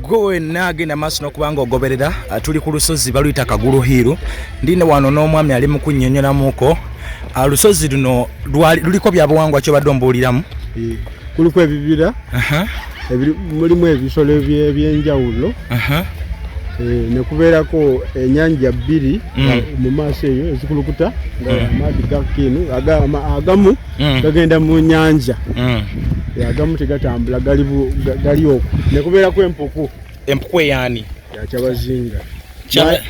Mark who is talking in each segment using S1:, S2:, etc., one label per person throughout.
S1: gowe nagenda maaso n'okubanga ogoberera tuli ku lusozi baluyita Kagulu Hill ndine wano n'omwami ali mu kunnyonnyolamuko lusozi luno luliko byabuwangwa kyobadde ombuuliramu
S2: kuliko ebibira mulimu ebisolo ebyenjawulo nekubeerako ennyanja bbiri mu maaso eyo ezikulukuta amaadhi gakinu agamu gagenda mu nnyanja agamu tegatambula gali okwo nekubeerako
S1: empuku eyaani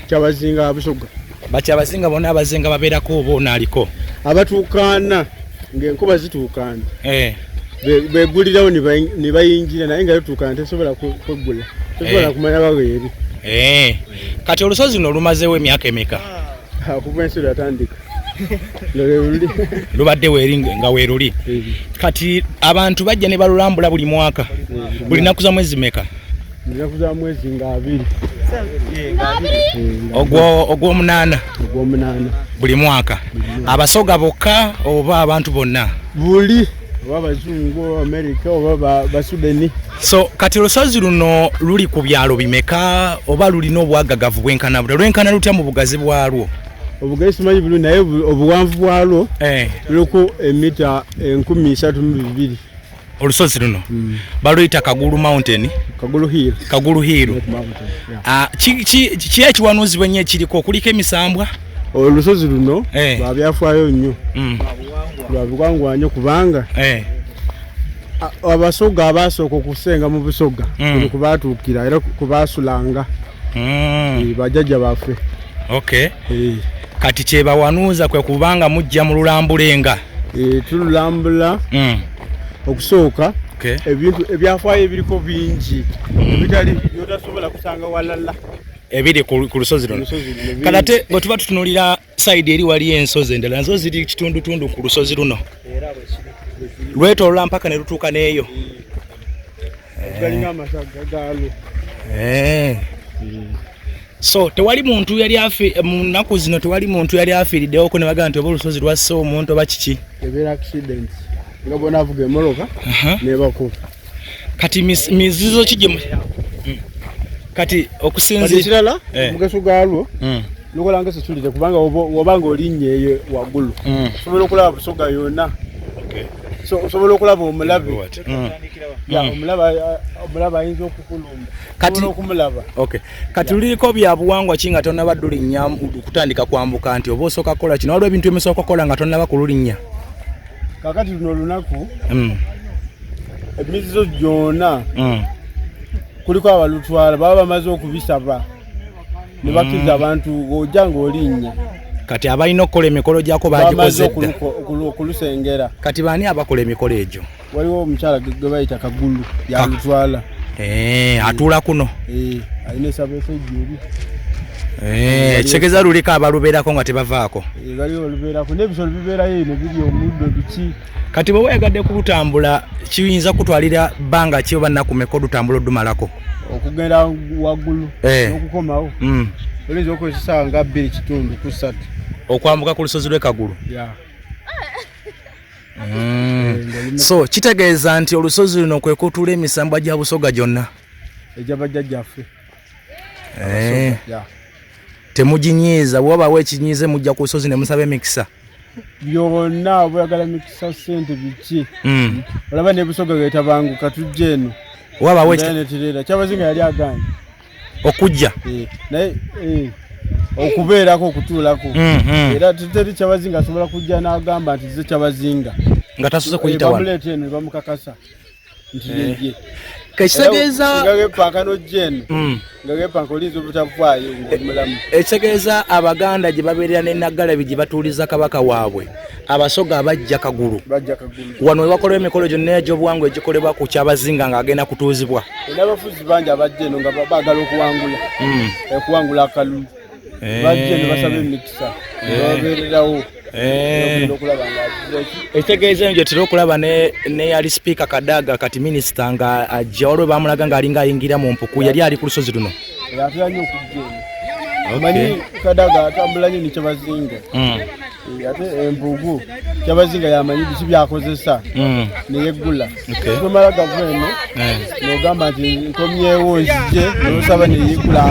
S2: kyabazinga abusoga
S1: bakyabazinga bonna abazinga babeerako oba onaaliko
S2: abatuukaana ng'enkuba zituukaana begulirawo ne bayingira naye nga yotuukaana tesobola kweggula tesobola kumanya baweeri
S1: kati olusozi luno lumazeewo emyaka emeka
S2: kuva ensi lwatandika
S1: lubadde weeri nga weeruli kati abantu bajja ne balulambula buli mwaka buli nnaku za mwezi meka
S2: ennaku za mwezi nga 2
S1: ogw'omunaana buli mwaka abasoga bokka oba abantu bonna
S2: buli oba abazungu Amerika oba basudeni
S1: so kati olusozi luno luli ku byalo bimeka oba lulina obwagagavu bwenkana lwenkana lutya mu bugazi bwalwo
S2: obugazi simanyi bulu naye obuwanvu bwalwo luliko emita 132
S1: olusozi luno baluyita Kagulu Mountain Kagulu Hill ki ekiwanuuzibwa ennyo ekiriko kuliko emisambwa
S2: olusozi luno babyafaayo nnyo lwabuwangwa nnyo kubanga abasoga abasooka okusenga mu Busoga kubatuukira era kubasulanga bajjajja baffe
S1: kati kyebawanuuza kwe kubanga mujja mu lulambulenga
S2: tululambula okusooka ebintu ebyafaayo ebiriko bingi ebitali byotasobola kusanga walala
S1: ebiri ku lusozi luno kalate bwe tuba tutunulira side eri wali ensozi endala nazo ziri kitundutundu ku lusozi luno lwetoolola mpaka ne lutuuka n'eyo
S2: galinga amasaga galo
S1: so tewali muntu yali mu nnaku zino tewali muntu yali afiiriddewoko ne bagamba nti oba olusozi lwasse omuntu oba kiki
S2: ebeera accident nga bona avuga emoloka nebako
S1: kati mizizo kijje kati okusinzira
S2: kirala mugaso galwo nukolanga situlire kubanga obanga olinnye eyo waggulu sobola okulaba Busoga yonna so osobola okulaba omulabi omulaba ayinza okukulumba kati okumulaba
S1: kati luliko byabuwangwa ki nga tonnaba dulinnya kutandika kwambuka nti oba osooka kukola kino waliwo ebintu emisooka kukola nga tonnaba kululinnya
S2: kakati luno olunaku emizizo gyonna kuliko abalutwala baba bamaze okubisaba ne bakiza abantu ojja ng'olinnya
S1: kati abalina okukola emikolo gyako bagikoze dda
S2: okulusengera
S1: kati baani abakola emikolo egyo
S2: waliwo omukyala gwe bayita Kagulu yalutwala
S1: atuula kuno
S2: alina esabeeso ejjuli
S1: ekitegeeza luliko abalubeerako nga tebavaako
S2: baliwo balubeerako n'ebisolo bibeerayo ne biri omuddo biki
S1: kati bwe weeyagadde kulutambula kiyinza kutwalira bbanga ki oba nnaku meka olutambula odumalako
S2: okugenda waggulu n'okukomawo oyinza okozesa essaawa nga 2.3
S1: okwambuka ku lusozi lw'e Kagulu so kitegeeza nti olusozi luno kwe kutuula emisambwa gya Busoga gyonna
S2: egyabajjajjaffe
S1: temuginyiiza bw'obaawo ekinyiize mujja ku lusozi ne musaba emikisa
S2: byonna obuyagala mikisa ssente biki olaba ne Busoga geetabanguka tujja eno
S1: wabaawo
S2: kyabazinga yali agambye
S1: okujja
S2: naye okubeerako okutuulako era teri kyabazinga asobola kujja n'agamba nti ze kyabazinga
S1: nga tasoze kuyita
S2: bamuleeta eno bamukakasa nti yeye
S1: kekitegeeza
S2: nga gepanka n'ojja eno nga gepanka olinza obutavaayo ng'omulamu
S1: ekitegeeza abaganda gye babeerera n'enaggalabi gye batuuliza kabaka waabwe abasoga abajja Kagulu wano we bakola emikolo gyonna egy'obuwangwa egikolebwa ku kyabazinga ng'agenda kutuuzibwa
S2: n'abafuzi bangi abajja eno nga baagala okuwangula akalulu bajja eno basaba emikisa babeererawo
S1: ekitegeeza eno gyetera okulaba ne yali sipiika Kadaga kati minisita nga ajja olwe bamulaga ng'alinga ayingira mu mpuku yali ali ku lusozi luno
S2: atera nnyo okujja eno amanyi Kadaga atambula nnyo ne kyabazinga ate empuku KYABAZINGA yamanyi biki byakozesa neyeggula tomala gavumenti n'ogamba nti nkomyewo nzije n'osaba neyeggula.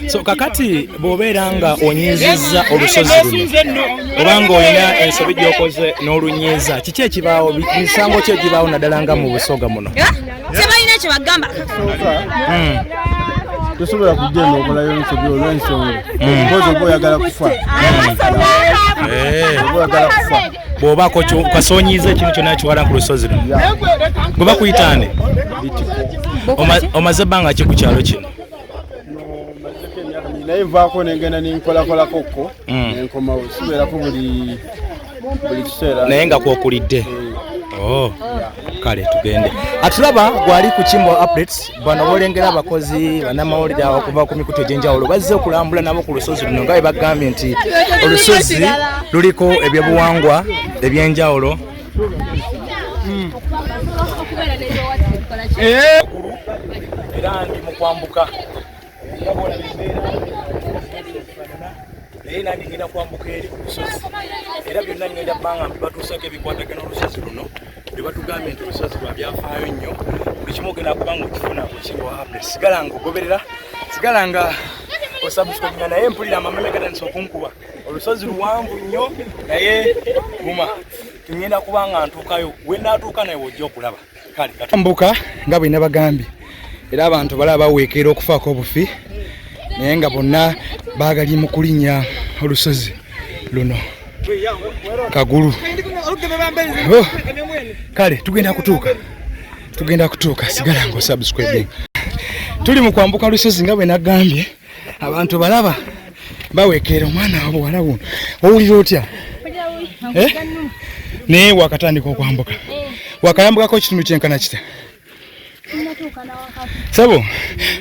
S1: So kakati bw'obeera nga onyiizizza olusozi luno obanga olina ensobi gy'okoze n'olunyiiza kiki ekibaawo misango ki egibaawo naddala nga mu Busoga muno?
S3: Tebalina kye bagamba.
S2: Tosobola kugenda okolayo ensobi olw'ensonga mpozi oba oyagala kufa.
S1: Bw'obaako kasonyiiza ekintu kyonna kiwala ku lusozi luno bwe bakuyitaane omaze ebbanga ki ku kyalo kino?
S2: Naye nvaako nengenda nenkolakolakokko nenkomawo sibeerako buli kiseera
S1: naye nga kwokulidde. Kale tugende atulaba gwali ku Kimbo updates bano bolengera abakozi bannamawulire okuva ku mikutu egy'enjawulo bazze okulambula nabo ku lusozi luno nga bwe bagambye nti olusozi luliko ebyobuwangwa ebyenjawulo. Era ndi mu kwambuka naye nange ngenda kwambuka eri ku lusozi era byonna ngenda bbanga batuusako ebikwatagana olusozi luno bwe batugambye nti olusozi lwa byafaayo nnyo buli kimu ogenda kubanga okifuna ku Kimbo update. Sigala nga ogoberera, sigala nga osubscribe naye mpulira amameme gatandise okunkuba. Olusozi luwanvu nnyo naye guma ngenda kubanga ntuukayo we naatuuka naye wojja okulaba. Kale tambuka nga bwe nabagambye era abantu balaba baweekera okufaako obufi naye nga bonna baagali mu kulinnya olusozi luno Kagulu. Kale tugenda kutuuka sigala nga osubscribe. Tuli mu kwambuka olusozi nga bwe nagambye abantu balaba baweekera omwana wabuwala wuno owulira otya? Naye wakatandika okwambuka wakayambukako ekitundu kyenkana kita sabo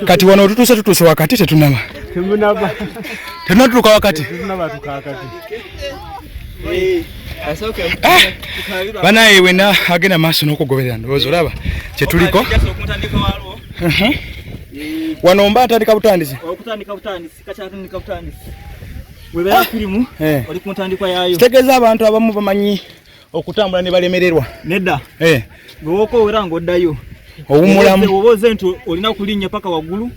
S1: kati wano tutuuse wakati tetunaba tenatuuka wakati banaye wena agenda maaso n'okugoberera ndowooza olaba kyetuliko wano mba atandika butandisi
S4: webera firimu oli ku ntandikwa yaayo
S1: kitegeeza abantu abamu bamanyi okutambula ne balemererwa
S4: nedda bw'oka owera ng'oddayo
S1: owumulamu
S4: oboze nti olina kulinnya paka waggulu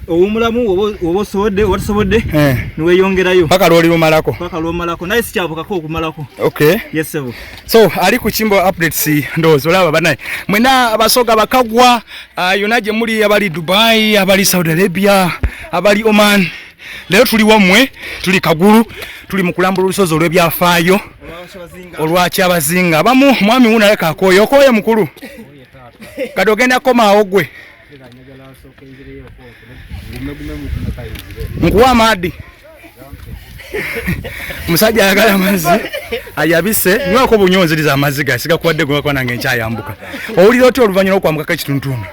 S4: owumulamu oba osobodde oba tosobodde niweeyongerayo
S1: paka lw'olimalako
S4: naye sikyabukako okumalako. Yes sebo.
S1: So ali ku Kimbo updates ndowooza olaba banaye mwena abasoga bakagwa yonna gye muli abali Dubai abali Saudi Arabia abali Oman lero tuli wammwe tuli Kagulu tuli mu kulambula olusozi olw'ebyafaayo olwa KYABAZINGA abamu mwami wuno aleka akooye okooye mukulu kati ogenda komaawo gwe nkuwa amaaddi musajja ayagala amazzi ayabise nywako bunyonziriza amazzi gasiga kuwadde gwe bakwana nange nkyayambuka owulira otya oluvannyuma lw'okwambukako ekitundutundu?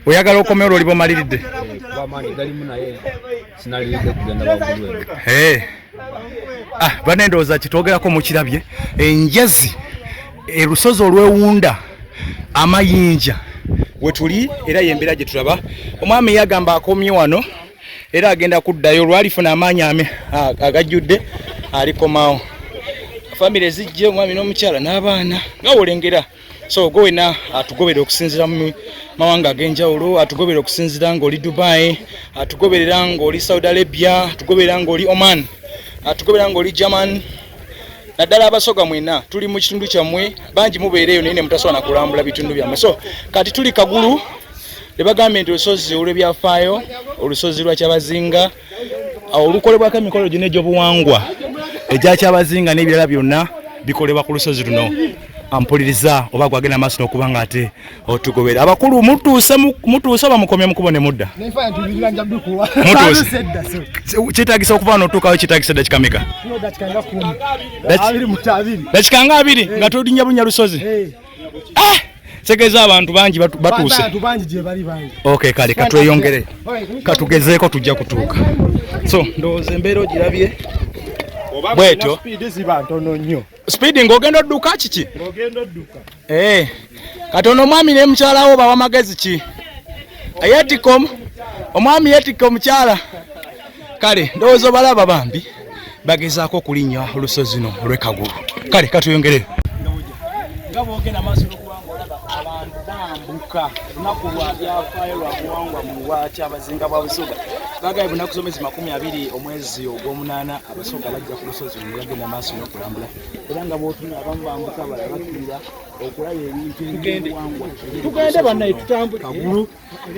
S1: Oyagala okomewo oli bw'omaliridde? Bane ndowooza kitwogerako mukirabye enjazi erusozi olwewunda amayinja wetuli era yembeera gye tulaba. Omwami yagamba akomye wano era agenda kuddayo lwalifuna amaanyi agajjudde alikomaawo. Famire zijje omwami n'omukyala n'abaana nga wolengera. So go wena atugobera okusinzira mu mawanga ag'enjawulo, atugobera okusinzira ng'oli Dubai, atugoberera ng'oli Saudi Arabia, atugobera ng'oli Oman, atugobera ng'oli German. Naddala abasoga mwena tuli mu kitundu kyammwe bangi mubeereyo naye ne mutasobola kulambula bitundu byammwe. So kati tuli Kagulu ne bagambye nti olusozi olw'ebyafaayo olusozi lwa KYABAZINGA olukolebwako emikolo gyonna egy'obuwangwa egya KYABAZINGA n'ebirala byonna bikolebwa ku lusozi luno. Ampuliriza oba gwagenda maaso n'okuba nga ate otugobera abakulu mutuuse oba mukomye mukubone mudda kyetaagisa okuva n'otuukayo kyetaagisa dakiika meka? Dakiika nga 2 nga tolinnya bunnya lusozi. Tegeeza abantu bangi batuuse. Okay, kale katweyongere katugezeeko tujja kutuuka. So ndowooza embeera ogirabye bwetyo speed ng'ogenda odduka kiki? Kati ono omwami ne mukyala wo bawa magezi ki? Yetika omwami yetika omukyala kale ndowooza balaba bambi bagezaako okulinnya olusozi no olw'ekagulu. Kale katuyongere nga boogenda maaso n'okubanga olaba abantu bambuka lunaku lwa byafaayo lwa buwangwa mu bwakyabazinga bwa Busoga. Bagaye bunaku somezi 20 omwezi ogw'omunaana Abasoga bajja ku lusozi luno bagenda maaso n'okulambula era nga bootumya abamu bambuka balala bakkirira okulaba ebintu eby'obuwangwa. Tugende bannaye tutambule Kagulu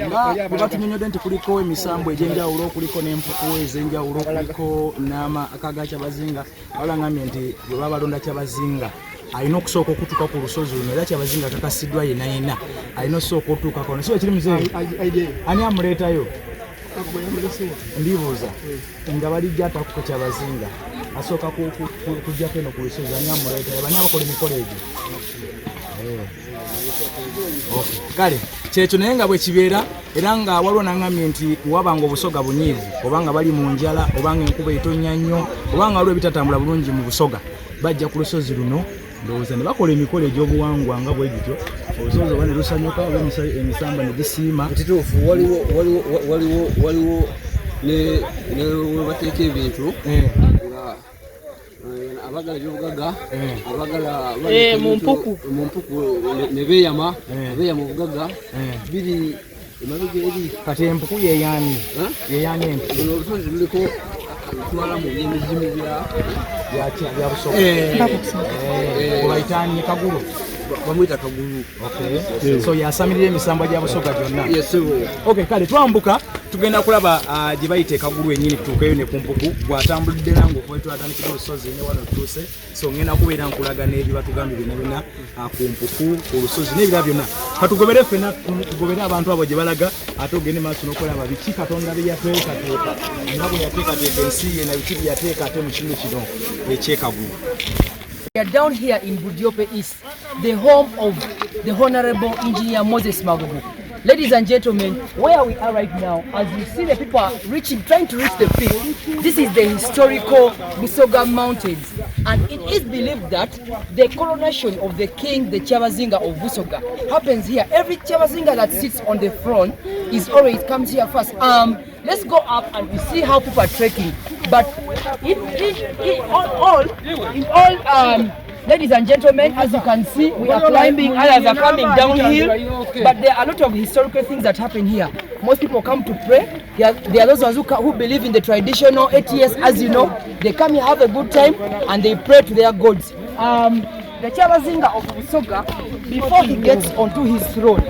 S1: nga bwe batunyonyodde nti kuliko emisambo egy'enjawulo, kuliko nempuku ez'enjawulo, kuliko n'amaka Kyabazinga. Balangambye nti bwe babalonda Kyabazinga alina okusooka okutuuka ku lusozi luno era Kyabazinga kakasiddwa yenna alina osooka otuuka kono. Si ekiri muzeeyi ani amuleetayo? Ndibuuza nga balijja atakuka Kyabazinga asooka kujjako eno ku lusozi ani amuleetayo? Bani abakola emikolo egyo? Kale kyekyo naye nga bwe kibeera era nga waliwo nangambye nti wabanga obusoga bunyiivu obanga bali mu njala obanga enkuba etonnya nnyo obanga waliwo ebitatambula bulungi mu Busoga bajja ku lusozi luno ndowooza ne bakola emikolo egy'obuwangwa nga bwe gityo olusozi oba ne lusanyuka oba emisamba ne gisiima.
S5: Ekituufu waliwo ne webateeka ebintu nga abagala ebyobugagga abagala mumpuku ne beeyama obugagga biri emabega eri.
S1: Kati empuku yeyaani empuku
S5: olusozi luliko twala mu byemizimu
S1: bya Busoga obayitaani Kagulu
S5: bamwita Kagulu.
S1: So yasamirira emisambo gya Busoga gyonna. Kale twambuka tugenda kulaba gye bayita Kagulu ennyini tutuukeyo ne ku mpuku gwatambulidde nange okuva twatandikira olusozi ne wano tutuuse. So ngenda kubeera nkulaga n'ebyo batugambye byonna ku mpuku ku lusozi n'ebirala byonna. Katugobere ffenna tugobere abantu abo gye balaga ate ogende maaso n'okulaba biki Katonda bye yateekateeka nga bwe yateekateeka ensi ye na biki bye yateeka ate mu kitundu kino eky'ekagulu.
S6: We are down here in Budiope East, the home of the Honorable Engineer Moses Magugu. Ladies and gentlemen, where we are right now, as you see the people trying to reach the peak, this is the historical Busoga Mountains. And it is believed that the coronation of the king, the KYABAZINGA of Busoga, happens here. Every KYABAZINGA that sits on the throne comes here first. Let's go up and we see how people are trekking. But in all, ladies and gentlemen, as you can see, we are climbing, others are coming downhill, but there are a lot of historical things that happen here. Most people come to pray. There are those ones who believe in the traditional ATS, as you know. They come here, have a good time, and they pray to their gods. The KYABAZINGA of Busoga, before he gets onto his throne,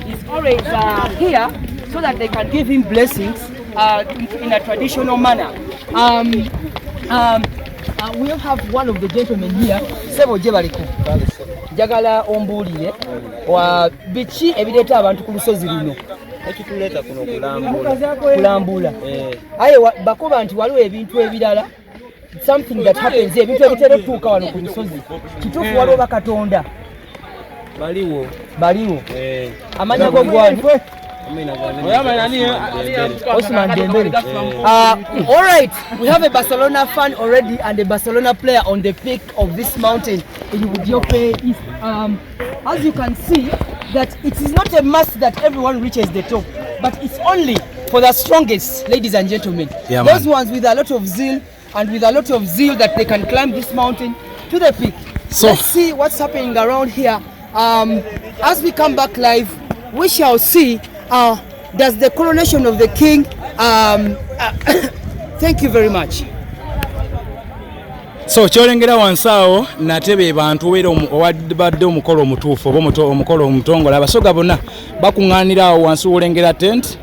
S6: is always here so that they can give him blessings in a traditional manner. We'll have one of the gentlemen here. Sebo jebaliko. Jagala ombulire wa bichi ebireeta abantu ku lusozi luno.
S4: Ekituleta kuno
S6: kulambula. Aye bakoba nti waliwo ebintu ebirala. Something that happens ebintu ebitera tuuka wano ku lusozi. Kituufu waliwo bakatonda. Baliwo. Amanya go gwani. Osman Dembele. All right, we have a Barcelona fan already and a Barcelona player on the peak of this mountain in Budiope. As you can see, that it is not a must that everyone reaches the top, but it's only for the strongest, ladies and gentlemen. Yeah, those ones with a lot of zeal that they can climb this mountain to the peak. So let's see what's happening around here. As we come back live, we shall see does the coronation of the king. Thank you very much.
S1: So kyolengera wansaawo natebe bantu wera owadde omukolo omutuufu oba omukolo omutongole Abasoga bonna bakuŋŋaanira awo wansi wolengera tent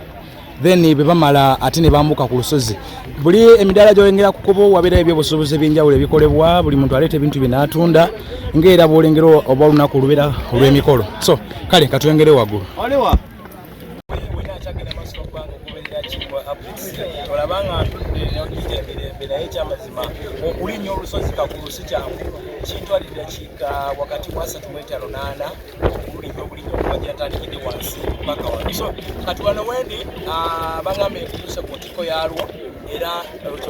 S1: then bwe bamala ate ne bambuka ku lusozi. Buli emidaala gyolengera ku kkubo wabeera ebyobusuubuzi ebyenjawulo ebikolebwa, buli muntu aleeta ebintu bye n'atunda ng'era bwolengera oba olunaku lubeera olw'emikolo. So kale katulengere waggulu. Olabanga ekyamazima okulinnya olusozi Kagulu si kyangu kintwalira dakiika wakati wa 3:58 okulinnya okuva gyatandikidde wansi paka wano. So kati wano wendi baŋŋambye ntuuse ku ntiko yaalwo era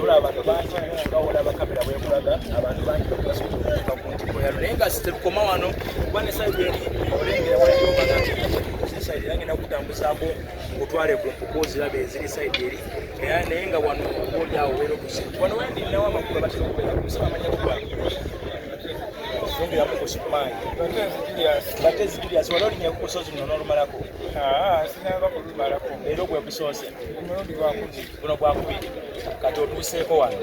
S1: olaba abantu bangi nga olaba kamera bwekulaga abantu bangi basobola ku ntiko yaalwo naye nga sitekukoma wano kuba ne sayidi eri olengera waliobagati sayidi era ngenda kutambuzaako ng'otwale ku mpuku zirabe eziri sayidi eri naye nga wano olyawo obeera okusinga wano wendi nawo amakulu batera okubeera kusaba amanya kuba fungiramu kusukumanyi batezi Julius wali olinya ku lusozi luno n'olumalako sinaba kulumalako era ogwe gusoose omulundi guno gwakubiri kati otuuseeko wano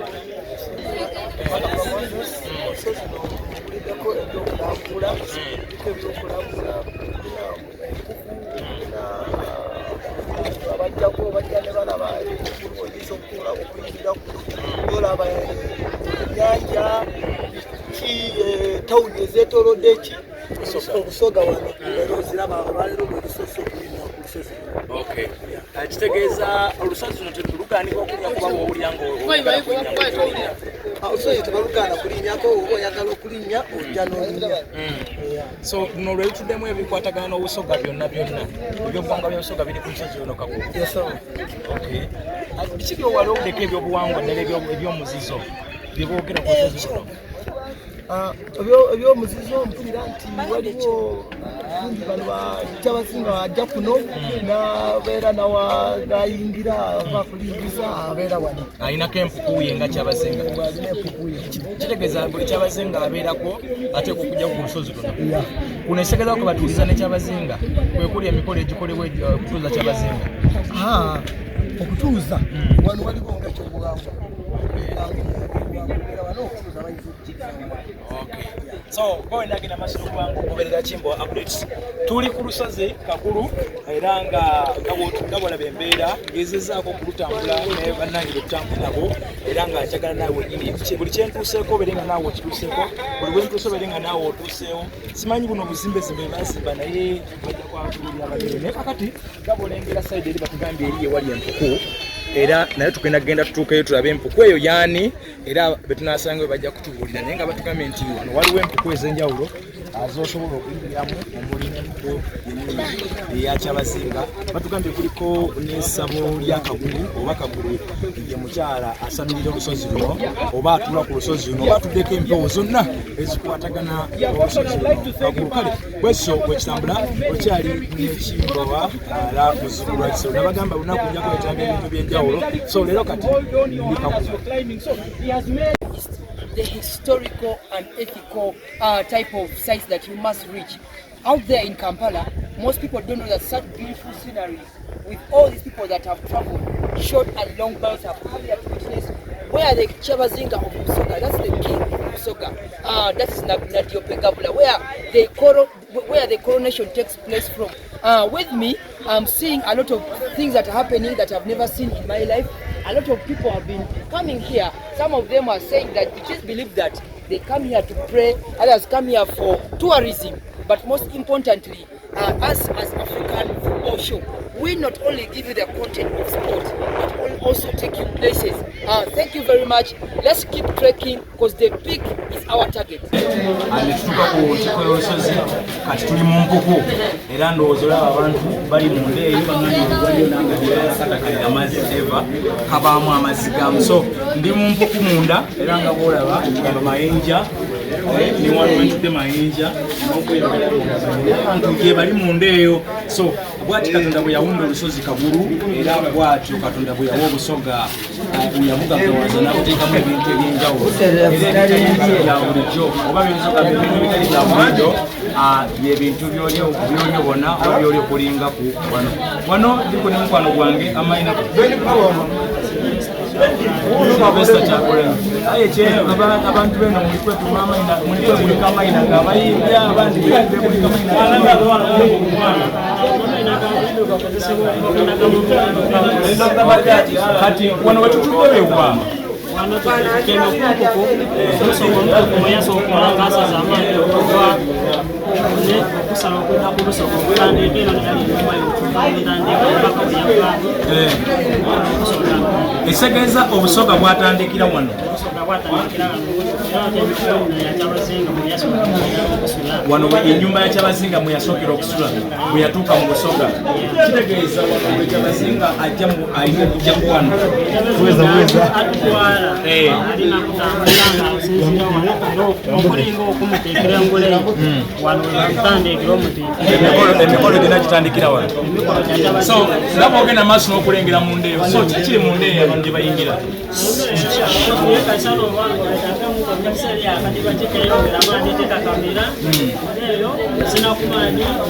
S7: abajjako bajja ne balaba oyinza okukola okuyingira olaba ennyanja tawuni ezeetoolodde eki obusoga wano era oziraba olwaleero lwerusozi okulinnya ku lusozi
S1: kitegeeza olusozi luno tetulugaanibwa okulinnya kuba woowulira
S7: olusozi tebalugaana kulinnyako oba oyagala okulinnya ojja n'olinnya
S1: so luno lweyituddemu ebikwatagana n'obusoga byonna ebyobuwangwa by'obusoga biri ku lusozi luno Kagulu biki byowala okudeka ebyobuwangwa ddala ebyomuzizo byeboogera ku lusozi luno
S7: ebyomuzizo mpulira nti waliwo bundi bano bakyabazinga ajja kuno nabeera nayingira ava kulingiza abeera wano
S1: alinako empukuye nga kyabazinga kitegeeza buli kyabazinga abeerako ateeka okujja ku lusozi luno kuno esegezaako batuuliza nekyabazinga kwekuli emikolo egikolebwa okutuuza kyabazinga
S7: okutuuza wano waliwo nga ekyobuwangwa
S1: so boy nagina masiro kwangu kuberera chimbo updates tuli ku lusozi Kagulu era nga gabola bembeera ngezezaako kulutambula ne bannangira okutambula nabo era nga njagala naawe nyini buli kyentuuseeko berenga naawe okituuseeko buli bwentuuse berenga naawe otuuseewo simanyi buno buzimbe bazimba naye bajja kwatulira abalimi kakati gabolengera side eri batugambye eri ewali empuku era naye tugenda kugenda tutuukeyo tulabe empuku eyo yaani era betunasanga we bajja kutubuulira naye nga batugambye nti wano waliwo empuku ez'enjawulo z'osobola okuyingiramu omulina empuku eya Kyabazinga batugambye kuliko n'essabo lya Kagulu oba Kagulu ye mukyala asamirira olusozi luno oba atuula ku lusozi luno oba atuddeko empewo zonna ezikwatagana olusozi luno Kagulu kale bwekityo bwekitambula okyali n'ekimbowa ala kuzibulwa kisero nabagamba lunaku nja kwetaaga ebintu by'enjawulo so leero kati ndi Kagulu.
S6: The historical and ethical type of sites that you must reach. Out there in Kampala, most people don't know that such beautiful scenery with all these people that have traveled short and long belts have come here to witness where the KYABAZINGA of Busoga, that's the king of Busoga, that's Budiope, where the coronation takes place from. With me, I'm seeing a lot of things that are happening that I've never seen in my life. A lot of people have been coming here. Some of them are saying that it is believed that they come here to pray, others come here for tourism. But most importantly, us as African football show, we not only give you the content of sport, but we'll also take you places. Thank you very much. Let's keep trekking because the peak is our target.
S1: Tutuuka ku kiko y'olusozi kati tuli mu mpuku era ndowooza olaba abantu bali mu ndeeyi baliyo nangaakatakaliza amazzi eva kabaamu amazzi gamu so ndi mu mpuku munda era nga boolaba gano mayinja ni wano wentudde mayinja abantu gye bali munda eyo so bwati Katonda bwe yawunda olusozi Kagulu era bwatyo Katonda bwe yawa Busoga yabugagawaza n'abuteekamu ebintu eby'enjawulo bya bulijjo oba by'ensoga bintu bitali bya bulijjo byebintu by'olyobona oba by'oli okulinga ku wano ndiko ne mukwano gwange amayina abantu beno mulikwetuma amayina mulikwebulika amayina ng'abayibya abandi bebulika kati wano wetutudde bewa
S8: wano tukenda kumpuku olusogo yasooka akasaza amaanyi okuva okusala okwenda ku lusogo okutandika era nenyuma yokutandika mpaka buyava
S1: esegeeza obusoga bwatandikira wano wano ennyumba ya Kyabazinga mwe yasookera okusula bwe yatuuka mu Busoga kitegeeza wano Kyabazinga ajja kuwano
S8: atutwala alina kutambulira nga osinzira wano omulingo okumuteekera ngule wano webamutandika
S1: emikolo gyonna gitandikira wano. So ndaba ogenda maaso n'okulengera mu ndeeyo. So kiki mu ndeeyo abantu gye bayingira?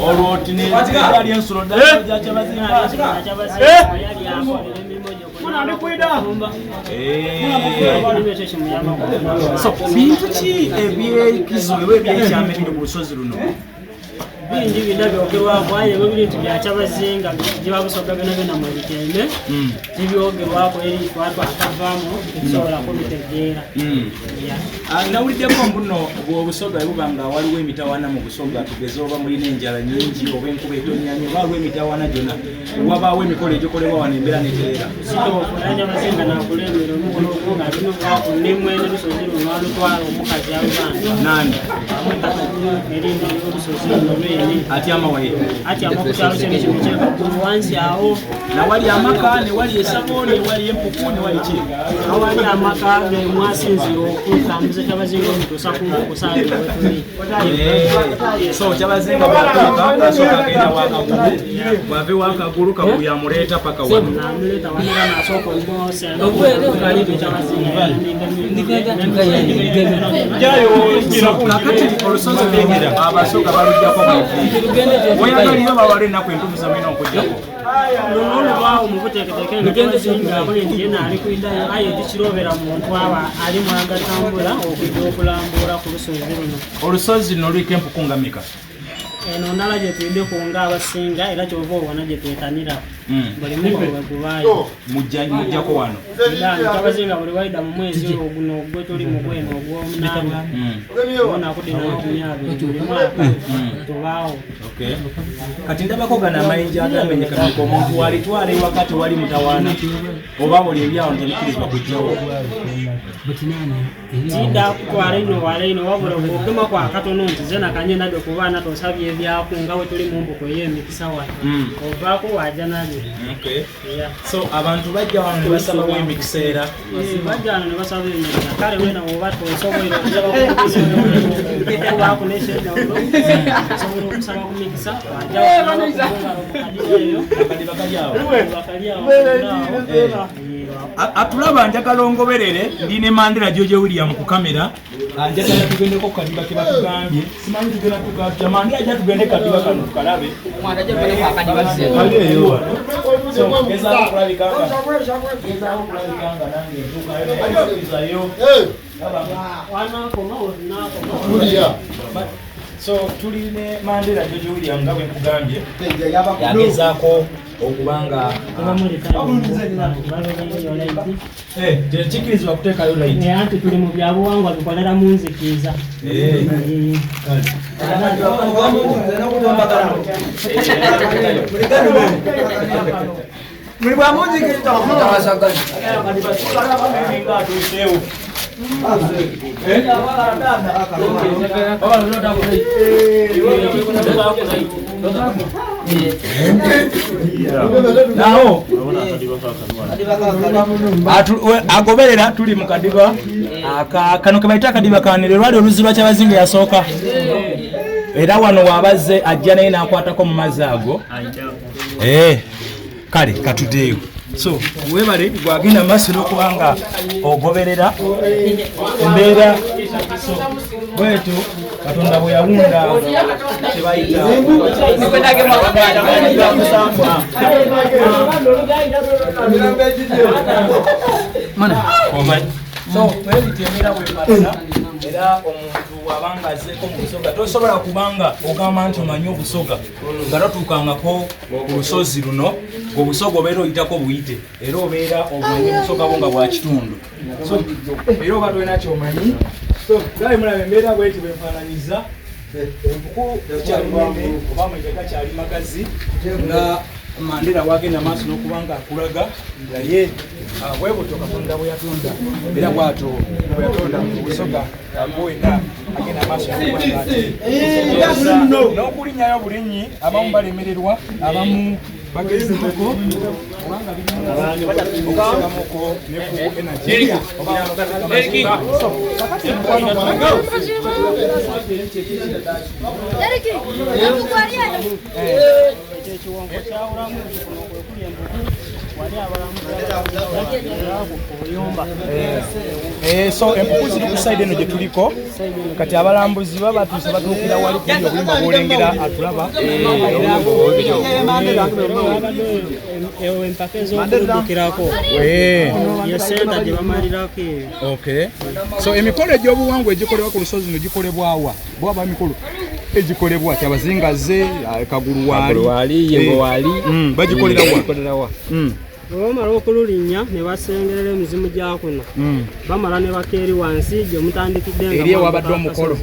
S1: Olwo tinali ensolo ddala gya Kyabazinga. So bintu ki ebyekizibwa ebyekyama ebiri ku lusozi luno?
S8: Bingi bina byogerwako aye ebintu bya Kyabazinga gye Busoga byonna mu bitembe tibyogerwako eri kwatwa akavaamu okusobola kubitegeera.
S1: Nawuliddeko mbuno Busoga ebuba nga waliwo emitawaana mu Busoga tugeze oba mulina enjala nnyingi oba enkuba etonyanye oba waliwo emitawaana gyonna wabaawo emikolo egyokolebwa wano embeera netereera.
S8: Kyabazinga nakulembera omukolo ogwo nga bino bwakunnemu olusozi luno alutwala omukazi aluvanga
S1: nani
S8: erindi olusozi luno
S1: ati amawaye
S8: ati amakukyalo kye kino kyekagulu wansi awo
S1: nawali amaka ne wali esabo ne wali empuku ne wali ki
S8: awali amaka ge mwasinzira okutambuza Kyabazinga omutuusa kusaala wetuli.
S1: So Kyabazinga bwatuuka asooka agenda wakagulu bwave wakagulu kagulu yamuleeta paka wano
S8: namuleeta wanera nasooka omwosenga kalibu Kyabazinga
S1: kakati olusozi olwengera Abasoga balugyako weyagaliro bawala ennaku entuufu mulina okujjako
S8: olubaawo mu buteeketeeke Kyabazinga nti yena ali kuidayo aye tikirobera muntu aba ali mwagatambula okujja okulambula ku lusozi luno.
S1: Olusozi luno luliko empuku nga mika?
S8: Eno ndala gye tuliddeko nga abasinga era kyova obona gye twetanira buli mukolo bwe gubaayo
S1: mujjako wano.
S8: Kyabazinga buli waida mu mwezi guno gwe tuli mu gweno ogw'omunaana onakudina n'okumyabiri buli mwaka tubaawo.
S1: Kati ndabako gano amayinja agamenyeka omuntu walitwala ewakati wali mutawaana oba buli ebyawo tebikirizibwa kujjawo
S8: tidda kutwala ino wala ino wabula okugema kwa katono nti ze nakanye nabyo ku baana tosabye ebyaku nga we tuli mu mbuko ey'emikisa wano ovaako wajja nabyo.
S1: So abantu bajja wano ne basabawo emikisa era
S8: bajja wano ne basaba emikisa kale wena woba tosobola okubaako nekyendawulo osobola okusaba ku mikisa wajja
S1: akadiba kalyawo atulaba njagala ongoberere ndine Mandela George William ku kamera njagala tugendeko ku kadiba ke batugambye simanyi tugenda kugabya Mandela ajja tugende kadiba kano tukalabe gezaako kulabikanga nange ntukayo so tuline Mandela George William nga bwe nkugambye yagezaako okubanga kikirizibwa kuteekayo laiti
S8: anti tuli mu byabuwangwa bikolera mu nzikiza.
S7: Muli bwa munzikiriza okutabasaganya
S1: nawo agoberera tuli mu kadiba kano ke bayita akadiba kanire lwali oluzi lwa Kyabazinga yasooka era wano wabazze ajja naye n'akwatako mu mazzi ago kale katudeeyo. So webale gwagenda maaso n'okubanga ogoberera embeera bwetu Katonda bwe yawunda tebayita so webitemera bwepatana era omuntu wabanga azzeeko mu Busoga tosobola kubanga ogamba nti omanyi Obusoga nga totuukangako ku lusozi luno Obusoga obeera oyitako buyite era obeera omanyi Busoga bo nga bwa kitundu so era oba tolina kyomanyi so gabe mulaba embeera bweti bwenfaananiza empuku ekyali mwenge oba mwegeka kyali magazi nga Mandela wagenda maaso n'okubanga akulaga naye bwebutyo Katonda bwe yatonda era bw'atyo bwe yatonda mu Busoga wena agenda maaso n'okulinnya n'okulinnyayo bulinyi abamu balemererwa abamu bagezeko so empuku ziri ku side eno gye tuliko kati abalambuzi baba batuuse batuukira wali kuli obuyimba bwolengera atulaba
S8: empaka ez'okulundukirako yesenta gye bamalirako eyo.
S1: Okay, so emikolo egy'obuwangwa egikolebwa ku lusozi no gikolebwawa bwaba emikolo egikolebwa KYABAZINGA ze kagulu wali yengo wali bagikolera wa
S8: bamala okululinnya ne basengerera emizimu gyakuno bamala ne bakeeri wansi gye mutandikidde nga
S1: eriyo wabadde omukolo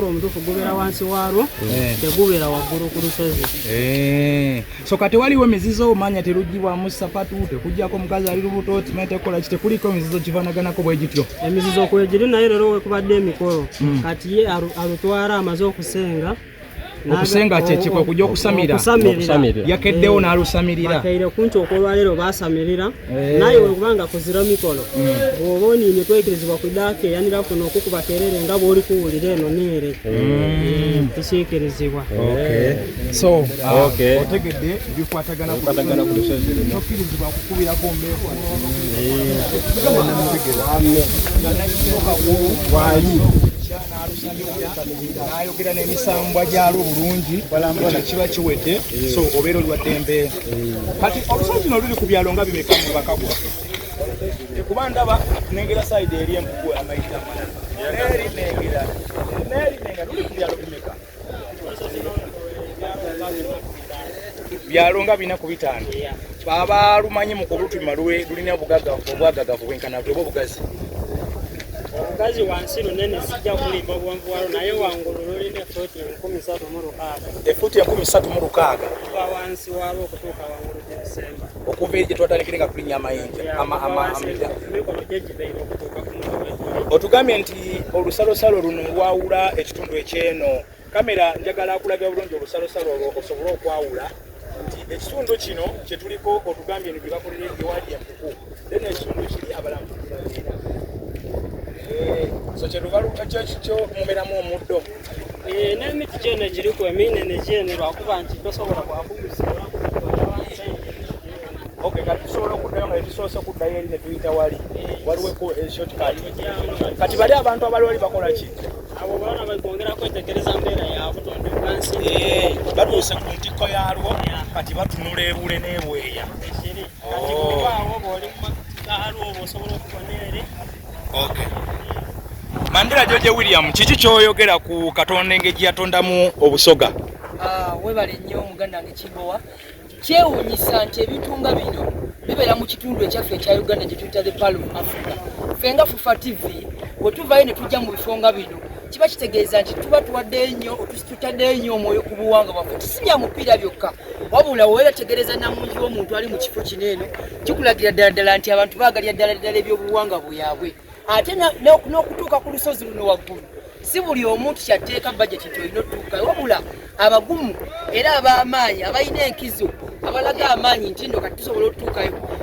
S8: omutuufu gubeera wansi waalwo tegubeera waggulu ku lusozi.
S1: So kati waliwo emizizo omanya terugibwamu sapatu tekujjako omukazi ali lubuto timatekola ki tekuliko emizizo kifaanaganako bwe gityo
S8: emizizo kwegiri naye leero wekubadde emikolo kati ye alutwala amaze okusenga
S1: okusenga kyekikwe kujja okusamirira yakeddewo n'alusamirira
S8: bakaire kunti okwolwaleero basamirira naye wekubanga kuzira mikolo bw'oba oniinye twekirizibwa ku ddaaka eyanira kuno okukuba kerere nga bw'oli kuwulira eno neere kisiikirizibwa.
S1: So otegedde bikwatagana ku lusozi tokkirizibwa kukubirako mbeeko ayogera n'emisambwa gyalwo bulungi ekyo kiba kiwedde so obeera oli waddembe kati olusozi no luli ku byalo nga bimeka mu bakagwa kuba ndaba nengera sayidi eri empuku amayita neri nengera luli ku byalo bimeka byalo nga bina ku bitano baba lumanyi mu kulutuma lulina obwagagavu bwenkana bwe obugazi
S8: obugazi wansi lunene sijja kulimba obuwanvu walo naye wangulu lulina efuuti 36
S1: efuuti 36
S8: kuva wansi walo okutuuka wangulu Desemba
S1: okuva gye twatandikire nga tulinnya amayinja
S8: emikolo gye gibeera okutuuka ku mwezi.
S1: Otugambye nti olusalosalo luno lwawula ekitundu ekyeno kamera njagala akulaga bulungi olusalosalo olwo osobole okwawula nti ekitundu kino kye tuliko otugambye ni bye bakolera ebyewali empuku then ekitundu kiri abalambuzi so kyeluvalu ekyo mumeramu omuddo
S8: n'emiti gyeno egiriku eminene gyene lwakuba nti tosobola kwakugusibwa.
S1: kati tusobola okuddayo nga tetusoose okuddayo eri ne tuyita waliwo shortcut kati bali abantu abali wali bakola ki
S8: abo baana bakwongera kwetegereza mbeera ya butonde bwansi
S1: batuuse ku ntikko yalwo kati batunula ebule n'ebweya
S8: kati kubaawo bw'oli mu makalo oba osobola okubona eri.
S1: Mandela George William kiki kyoyogera ku Katonda engeri yatondamu obusoga?
S6: Webale nnyo Omuganda ng'ekibowa kyewuunyisa nti ebintu nga bino bibeera mu kitundu ekyaffe ekya Uganda gye tuyita the Pearl of Africa. Ffe nga Fufa TV bwe tuvayo ne tujja mu bifo nga bino kiba kitegeeza nti tuba tutaddeyo nnyo omwoyo ku buwangwa bwaffe tisibya mupiira byokka wabula woera tegereza namungi w'omuntu ali mu kifo kino eno kikulagira ddala nti abantu baagalira ddala ebyobuwangwa bwabwe ate n'okutuuka ku lusozi luno waggulu si buli omuntu kyatteeka bajeti nti olina otuuka wabula abagumu era ab'amaanyi abalina enkizo abalaga amaanyi nti ndo kati tusobola otuukayo